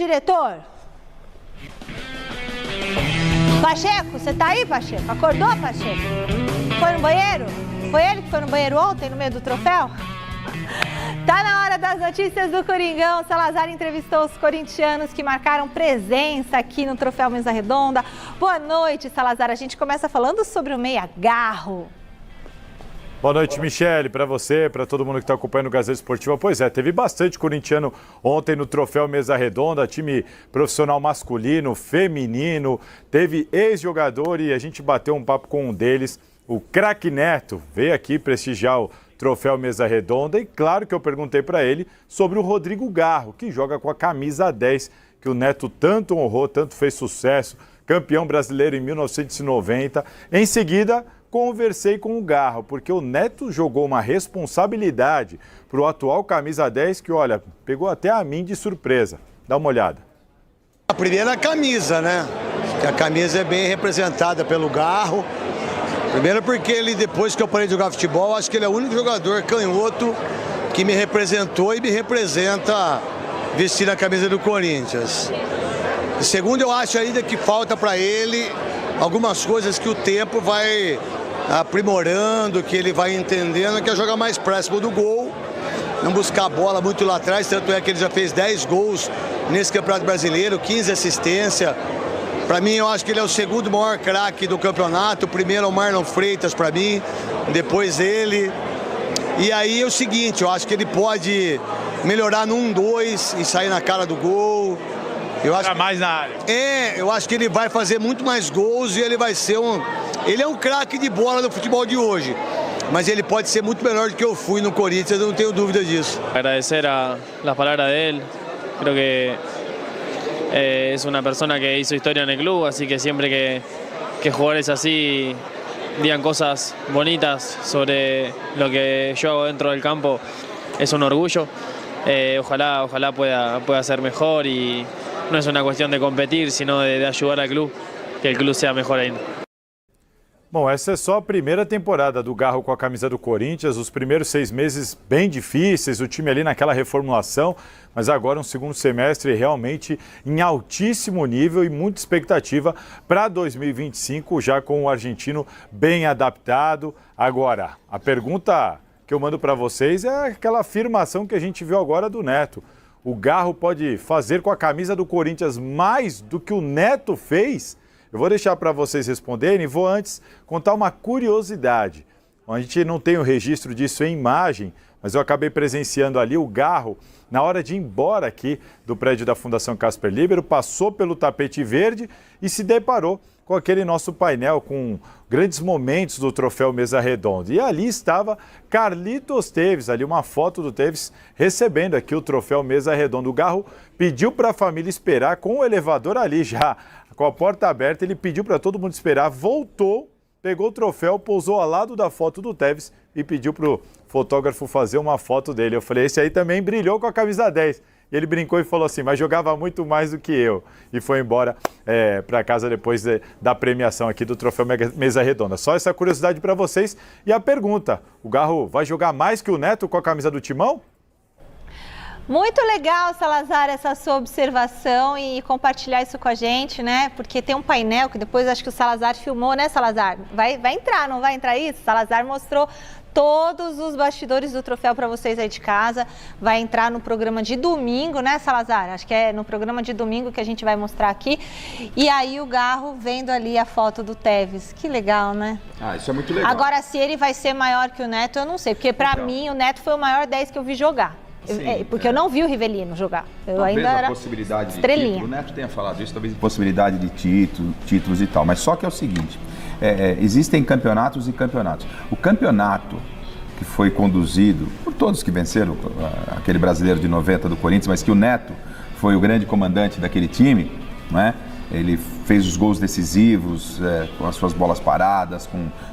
Diretor? Pacheco, você tá aí, Pacheco? Acordou, Pacheco? Foi no banheiro? Foi ele que foi no banheiro ontem, no meio do troféu? Tá na hora das notícias do Coringão. Salazar entrevistou os corintianos que marcaram presença aqui no Troféu Mesa Redonda. Boa noite, Salazar. A gente começa falando sobre o Meia Garro. Boa noite, Michele, para você, para todo mundo que está acompanhando o Gazeta Esportiva. Pois é, teve bastante corintiano ontem no Troféu Mesa Redonda, time profissional masculino, feminino, teve ex-jogador e a gente bateu um papo com um deles, o craque Neto, veio aqui prestigiar o Troféu Mesa Redonda e claro que eu perguntei para ele sobre o Rodrigo Garro, que joga com a camisa 10, que o Neto tanto honrou, tanto fez sucesso, campeão brasileiro em 1990. Em seguida, conversei com o Garro, porque o Neto jogou uma responsabilidade para o atual camisa 10 que, olha, pegou até a mim de surpresa. Dá uma olhada. A primeira é a camisa, né? A camisa é bem representada pelo Garro. Primeiro porque ele, depois que eu parei de jogar futebol, acho que ele é o único jogador canhoto que me representou e me representa vestindo a camisa do Corinthians. E segundo, eu acho ainda que falta para ele algumas coisas que o tempo vai aprimorando, que ele vai entendendo, que é jogar mais próximo do gol, não buscar a bola muito lá atrás, tanto é que ele já fez 10 gols nesse Campeonato Brasileiro, 15 assistências. Para mim, eu acho que ele é o segundo maior craque do campeonato, o primeiro é o Marlon Freitas para mim, depois ele. E aí é o seguinte, eu acho que ele pode melhorar no 1-2 e sair na cara do gol. Eu acho mais na área. Eu acho que ele vai fazer muito mais gols e ele vai ser ele é um craque de bola no futebol de hoje, mas ele pode ser muito melhor do que eu fui no Corinthians, eu não tenho dúvida disso. Agradecer a las palabras de él, creo que es una persona que hizo historia en el club, así que siempre que jugadores así digan cosas bonitas sobre lo que yo hago dentro del campo, es un orgullo. Ojalá pueda ser mejor y no es una cuestión de competir, sino de ayudar al club, que el club sea mejor ainda. Bom, essa é só a primeira temporada do Garro com a camisa do Corinthians, os primeiros 6 meses bem difíceis, o time ali naquela reformulação, mas agora um segundo semestre realmente em altíssimo nível e muita expectativa para 2025, já com o argentino bem adaptado. Agora, a pergunta que eu mando para vocês é aquela afirmação que a gente viu agora do Neto. O Garro pode fazer com a camisa do Corinthians mais do que o Neto fez? Eu vou deixar para vocês responderem e vou antes contar uma curiosidade. A gente não tem o registro disso em imagem, mas eu acabei presenciando ali o Garro, na hora de ir embora aqui do prédio da Fundação Casper Libero, passou pelo tapete verde e se deparou com aquele nosso painel com grandes momentos do Troféu Mesa Redonda. E ali estava Carlitos Teves, ali uma foto do Teves recebendo aqui o Troféu Mesa Redonda. O Garro pediu para a família esperar com o elevador ali já, com a porta aberta, ele pediu para todo mundo esperar, voltou, pegou o troféu, pousou ao lado da foto do Teves e pediu para o fotógrafo fazer uma foto dele. Eu falei, esse aí também brilhou com a camisa 10. E ele brincou e falou assim, mas jogava muito mais do que eu. E foi embora para casa depois da premiação aqui do Troféu Mesa Redonda. Só essa curiosidade para vocês. E a pergunta, o Garro vai jogar mais que o Neto com a camisa do Timão? Muito legal, Salazar, essa sua observação e compartilhar isso com a gente, né? Porque tem um painel que depois acho que o Salazar filmou, né, Salazar? Vai entrar, não vai entrar isso? Salazar mostrou todos os bastidores do troféu para vocês aí de casa. Vai entrar no programa de domingo, né, Salazar? Acho que é no programa de domingo que a gente vai mostrar aqui. E aí o Garro vendo ali a foto do Teves. Que legal, né? Ah, isso é muito legal. Agora, se ele vai ser maior que o Neto, eu não sei. Porque para mim, o Neto foi o maior 10 que eu vi jogar. Sim, porque eu não vi o Rivelino jogar. Eu talvez ainda era possibilidade estrelinha. De título. O Neto tenha falado isso, talvez possibilidade de títulos e tal. Mas só que é o seguinte, existem campeonatos e campeonatos. O campeonato que foi conduzido por todos que venceram, aquele brasileiro de 90 do Corinthians, mas que o Neto foi o grande comandante daquele time, não é? Ele fez os gols decisivos, com as suas bolas paradas,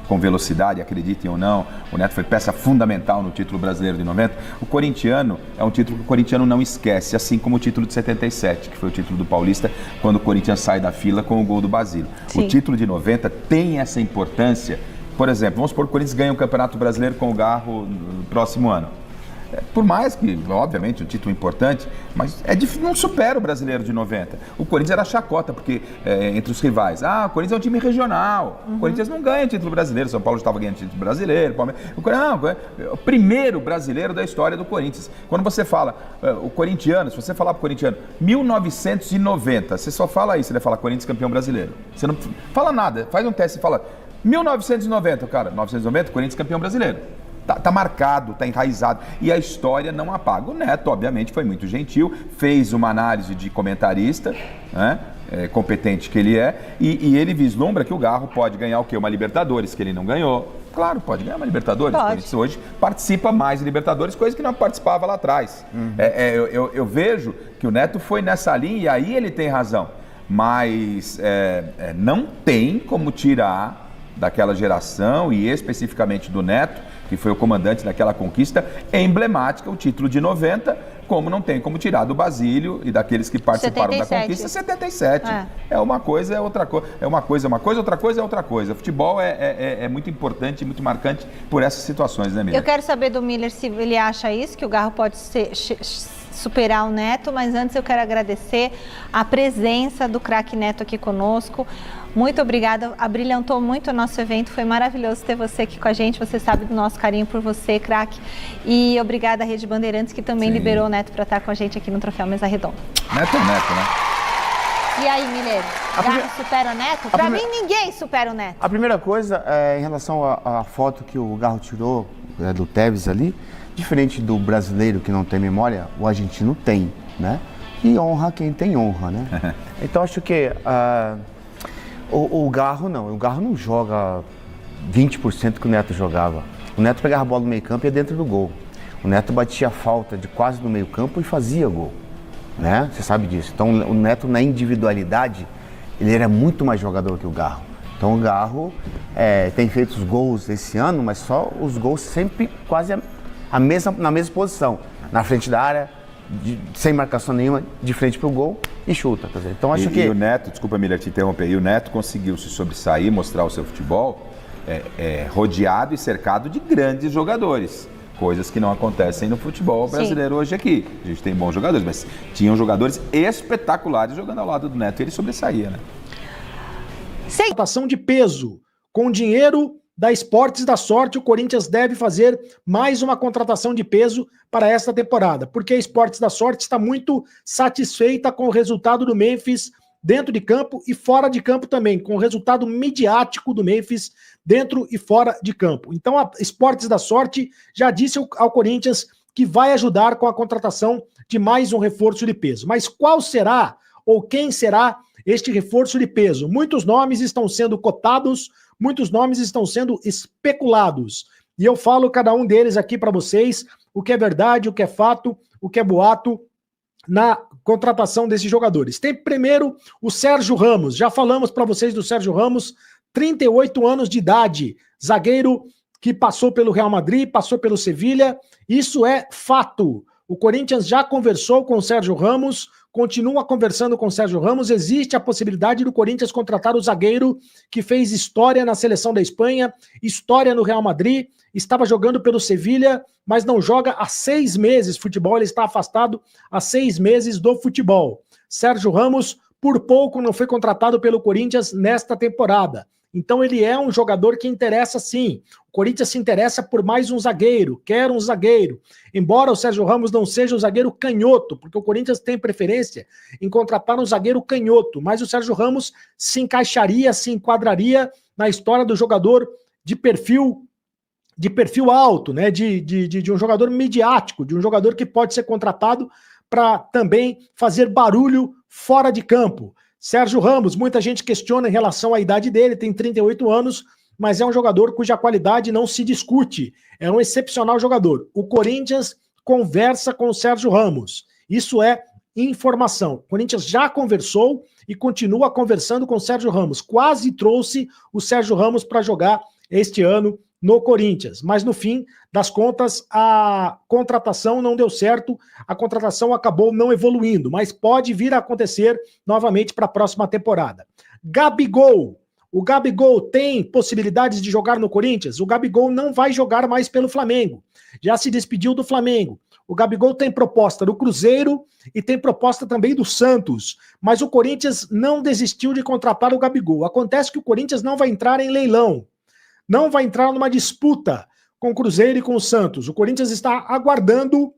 com velocidade, acreditem ou não. O Neto foi peça fundamental no título brasileiro de 90. O corintiano é um título que o corintiano não esquece, assim como o título de 77, que foi o título do Paulista, quando o Corinthians sai da fila com o gol do Basílio. Sim. O título de 90 tem essa importância. Por exemplo, vamos supor que o Corinthians ganha o Campeonato Brasileiro com o Garro no próximo ano. Por mais que, obviamente, um título importante, mas não supera o Brasileiro de 90. O Corinthians era chacota, porque entre os rivais, o Corinthians é um time regional, o Corinthians não ganha título brasileiro, São Paulo estava ganhando título brasileiro, o primeiro brasileiro da história do Corinthians. Quando você fala, o corintiano, se você falar pro corintiano, 1990, você só fala isso, ele fala Corinthians campeão brasileiro. Você não fala nada, faz um teste e fala 1990, cara, 1990, Corinthians campeão brasileiro. Tá marcado, tá enraizado. E a história não apaga. O Neto, obviamente, foi muito gentil, fez uma análise de comentarista, né? Competente que ele é, e ele vislumbra que o Garro pode ganhar o quê? Uma Libertadores, que ele não ganhou. Claro, pode ganhar uma Libertadores. Pode. O Corinthians hoje participa mais de Libertadores, coisa que não participava lá atrás. Eu vejo que o Neto foi nessa linha e aí ele tem razão. Mas não tem como tirar daquela geração e especificamente do Neto, que foi o comandante daquela conquista emblemática, o título de 90, como não tem como tirar do Basílio e daqueles que participaram 77. Da conquista, 77. É uma coisa, é outra coisa. É uma coisa, outra coisa é outra coisa. O futebol é muito importante, muito marcante por essas situações, né, Miller? Eu quero saber do Miller se ele acha isso, que o Garro pode superar o Neto, mas antes eu quero agradecer a presença do craque Neto aqui conosco. Muito obrigada, abrilhantou muito o nosso evento, foi maravilhoso ter você aqui com a gente, você sabe do nosso carinho por você, craque. E obrigada à Rede Bandeirantes, que também liberou o Neto para estar com a gente aqui no Troféu Mesa Redonda. Neto é Neto, né? E aí, Mineiro, Garro supera o Neto? Para mim, ninguém supera o Neto. A primeira coisa, em relação à foto que o Garro tirou do Tevez ali, diferente do brasileiro que não tem memória, o argentino tem, né? E honra quem tem honra, né? Então, acho que... O Garro não joga 20% que o Neto jogava. O Neto pegava a bola no meio campo e ia dentro do gol. O Neto batia falta de quase no meio campo e fazia gol, né? Você sabe disso. Então o Neto na individualidade, ele era muito mais jogador que o Garro. Então o Garro tem feito os gols esse ano, mas só os gols sempre quase na mesma posição. Na frente da área, sem marcação nenhuma, de frente pro gol e chuta. Quer dizer, então acho que... E o Neto, desculpa, Miller, te interromper, e o Neto conseguiu se sobressair, mostrar o seu futebol rodeado e cercado de grandes jogadores. Coisas que não acontecem no futebol brasileiro hoje aqui. A gente tem bons jogadores, mas tinham jogadores espetaculares jogando ao lado do Neto e ele sobressaía, né? Contratação de peso. Com dinheiro da Esportes da Sorte, o Corinthians deve fazer mais uma contratação de peso para esta temporada, porque a Esportes da Sorte está muito satisfeita com o resultado do Memphis dentro de campo e fora de campo também, com o resultado midiático do Memphis dentro e fora de campo. Então a Esportes da Sorte já disse ao Corinthians que vai ajudar com a contratação de mais um reforço de peso. Mas qual será ou quem será este reforço de peso? Muitos nomes estão sendo cotados, muitos nomes estão sendo especulados. E eu falo cada um deles aqui para vocês, o que é verdade, o que é fato, o que é boato na contratação desses jogadores. Tem primeiro o Sérgio Ramos. Já falamos para vocês do Sérgio Ramos, 38 anos de idade, zagueiro que passou pelo Real Madrid, passou pelo Sevilha. Isso é fato. O Corinthians já conversou com o Sérgio Ramos, continua conversando com o Sérgio Ramos. Existe a possibilidade do Corinthians contratar o zagueiro que fez história na seleção da Espanha, história no Real Madrid, estava jogando pelo Sevilha, mas não joga há 6 meses futebol, ele está afastado há 6 meses do futebol. Sérgio Ramos, por pouco, não foi contratado pelo Corinthians nesta temporada. Então ele é um jogador que interessa sim. O Corinthians se interessa por mais um zagueiro, quer um zagueiro. Embora o Sérgio Ramos não seja um zagueiro canhoto, porque o Corinthians tem preferência em contratar um zagueiro canhoto, mas o Sérgio Ramos se encaixaria, se enquadraria na história do jogador de perfil alto, né? De um jogador midiático, de um jogador que pode ser contratado para também fazer barulho fora de campo. Sérgio Ramos, muita gente questiona em relação à idade dele, tem 38 anos, mas é um jogador cuja qualidade não se discute. É um excepcional jogador. O Corinthians conversa com o Sérgio Ramos. Isso é informação. O Corinthians já conversou e continua conversando com o Sérgio Ramos. Quase trouxe o Sérgio Ramos para jogar este ano no Corinthians, mas no fim das contas a contratação não deu certo, a contratação acabou não evoluindo, mas pode vir a acontecer novamente para a próxima temporada. Gabigol, O Gabigol tem possibilidades de jogar no Corinthians? O Gabigol não vai jogar mais pelo Flamengo. Já se despediu do Flamengo. O Gabigol tem proposta do Cruzeiro e tem proposta também do Santos. Mas o Corinthians não desistiu de contratar o Gabigol. Acontece que o Corinthians não vai entrar em leilão. Não vai entrar numa disputa com o Cruzeiro e com o Santos. O Corinthians está aguardando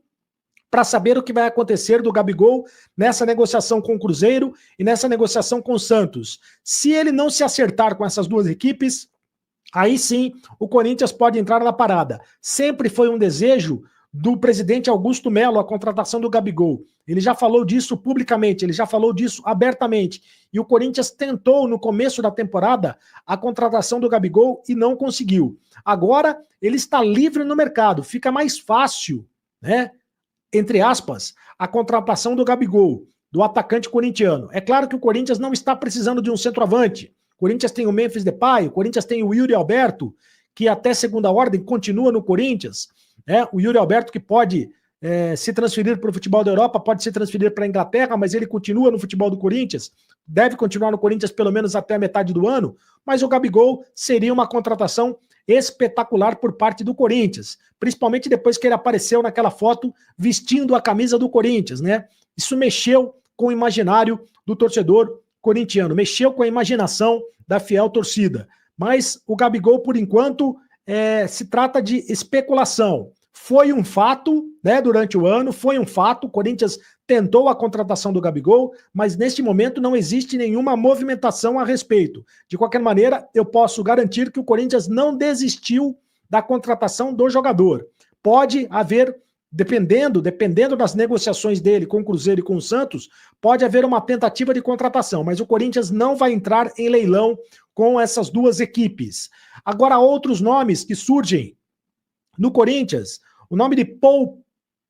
para saber o que vai acontecer do Gabigol nessa negociação com o Cruzeiro e nessa negociação com o Santos. Se ele não se acertar com essas duas equipes, aí sim o Corinthians pode entrar na parada. Sempre foi um desejo do presidente Augusto Melo a contratação do Gabigol. Ele já falou disso publicamente, ele já falou disso abertamente. E o Corinthians tentou, no começo da temporada, a contratação do Gabigol e não conseguiu. Agora, ele está livre no mercado. Fica mais fácil, né? Entre aspas, a contratação do Gabigol, do atacante corintiano. É claro que o Corinthians não está precisando de um centroavante. O Corinthians tem o Memphis Depay, o Corinthians tem o Yuri Alberto, que até segunda ordem continua no Corinthians. O Yuri Alberto que pode se transferir para o futebol da Europa, pode se transferir para a Inglaterra, mas ele continua no futebol do Corinthians, deve continuar no Corinthians pelo menos até a metade do ano, mas o Gabigol seria uma contratação espetacular por parte do Corinthians, principalmente depois que ele apareceu naquela foto vestindo a camisa do Corinthians, né? Isso mexeu com o imaginário do torcedor corintiano, mexeu com a imaginação da fiel torcida. Mas o Gabigol, por enquanto, se trata de especulação. Foi um fato, né, durante o ano, foi um fato, o Corinthians tentou a contratação do Gabigol, mas neste momento não existe nenhuma movimentação a respeito. De qualquer maneira, eu posso garantir que o Corinthians não desistiu da contratação do jogador. Pode haver, dependendo das negociações dele com o Cruzeiro e com o Santos, pode haver uma tentativa de contratação, mas o Corinthians não vai entrar em leilão com essas duas equipes. Agora, outros nomes que surgem no Corinthians, o nome de Paul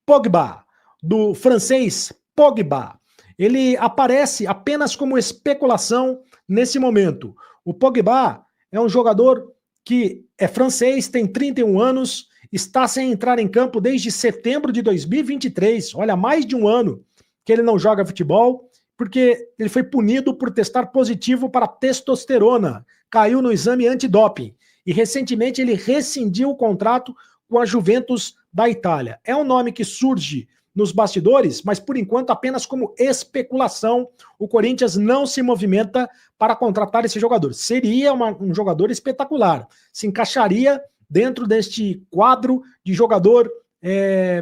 Pogba, do francês Pogba, ele aparece apenas como especulação nesse momento. O Pogba é um jogador que é francês, tem 31 anos, está sem entrar em campo desde setembro de 2023, olha, mais de um ano que ele não joga futebol, porque ele foi punido por testar positivo para testosterona, caiu no exame antidoping, e recentemente ele rescindiu o contrato com a Juventus da Itália. É um nome que surge nos bastidores, mas por enquanto apenas como especulação. O Corinthians não se movimenta para contratar esse jogador. Seria um jogador espetacular, se encaixaria dentro deste quadro de jogador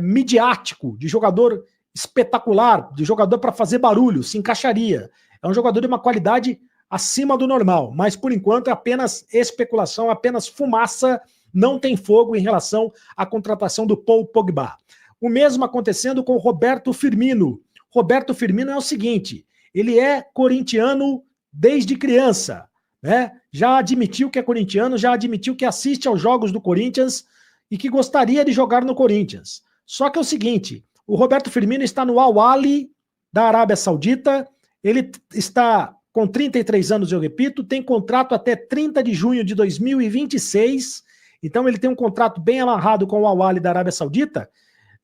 midiático, de jogador espetacular, de jogador para fazer barulho, se encaixaria. É um jogador de uma qualidade acima do normal, mas por enquanto é apenas especulação, apenas fumaça, não tem fogo em relação à contratação do Paul Pogba. O mesmo acontecendo com o Roberto Firmino. Roberto Firmino é o seguinte, ele é corintiano desde criança, né? Já admitiu que é corintiano, já admitiu que assiste aos jogos do Corinthians e que gostaria de jogar no Corinthians. Só que é o seguinte, o Roberto Firmino está no Al Ahly da Arábia Saudita, ele está com 33 anos, eu repito, tem contrato até 30 de junho de 2026, então ele tem um contrato bem amarrado com o Al Ahly da Arábia Saudita.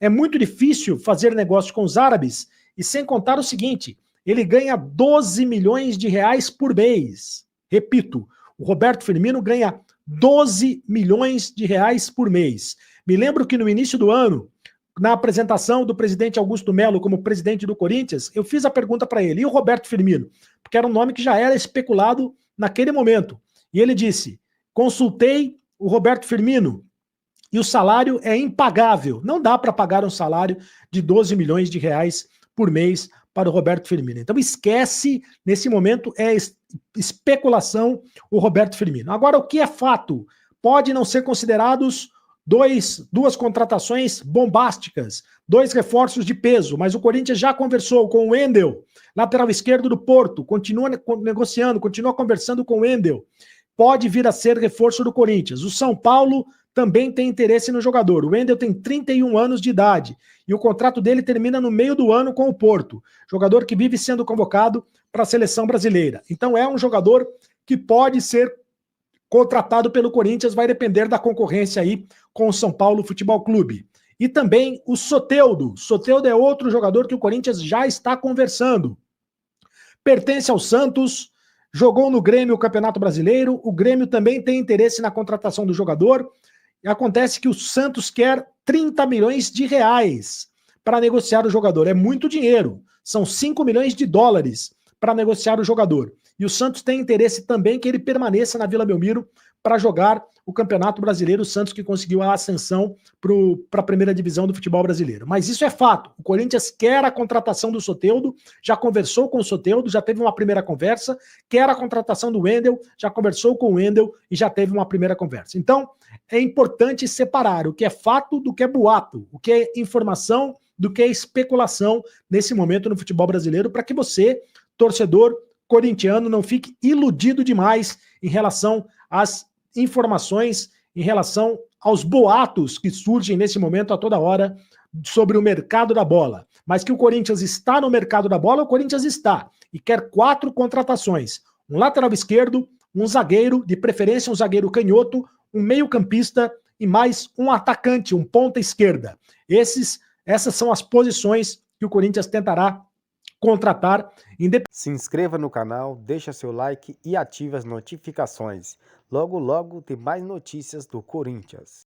É muito difícil fazer negócio com os árabes, e sem contar o seguinte, ele ganha 12 milhões de reais por mês. Repito, o Roberto Firmino ganha 12 milhões de reais por mês. Me lembro que no início do ano, na apresentação do presidente Augusto Melo como presidente do Corinthians, eu fiz a pergunta para ele, e o Roberto Firmino? Porque era um nome que já era especulado naquele momento. E ele disse, consultei o Roberto Firmino e o salário é impagável. Não dá para pagar um salário de 12 milhões de reais por mês para o Roberto Firmino. Então esquece, nesse momento é especulação o Roberto Firmino. Agora, o que é fato? Pode não ser considerados duas contratações bombásticas, 2 reforços de peso, mas o Corinthians já conversou com o Wendel, lateral esquerdo do Porto, continua negociando, continua conversando com o Wendel, pode vir a ser reforço do Corinthians. O São Paulo também tem interesse no jogador. O Wendel tem 31 anos de idade e o contrato dele termina no meio do ano com o Porto, jogador que vive sendo convocado para a seleção brasileira. Então é um jogador que pode ser contratado pelo Corinthians, vai depender da concorrência aí com o São Paulo Futebol Clube. E também o Soteldo. Soteldo é outro jogador que o Corinthians já está conversando. Pertence ao Santos, jogou no Grêmio o Campeonato Brasileiro, o Grêmio também tem interesse na contratação do jogador, e acontece que o Santos quer 30 milhões de reais para negociar o jogador. É muito dinheiro, são 5 milhões de dólares para negociar o jogador. E o Santos tem interesse também que ele permaneça na Vila Belmiro para jogar o Campeonato Brasileiro, o Santos que conseguiu a ascensão para a primeira divisão do futebol brasileiro. Mas isso é fato, o Corinthians quer a contratação do Soteldo, já conversou com o Soteldo, já teve uma primeira conversa, quer a contratação do Wendel, já conversou com o Wendel e já teve uma primeira conversa. Então, é importante separar o que é fato do que é boato, o que é informação do que é especulação nesse momento no futebol brasileiro, para que você, torcedor corintiano, não fique iludido demais em relação às informações, em relação aos boatos que surgem nesse momento a toda hora sobre o mercado da bola. Mas que o Corinthians está no mercado da bola, o Corinthians está. E quer 4 contratações. Um lateral esquerdo, um zagueiro, de preferência um zagueiro canhoto, um meio-campista e mais um atacante, um ponta esquerda. Essas são as posições que o Corinthians tentará contratar. Se inscreva no canal, deixa seu like e ative as notificações. Logo, logo tem mais notícias do Corinthians.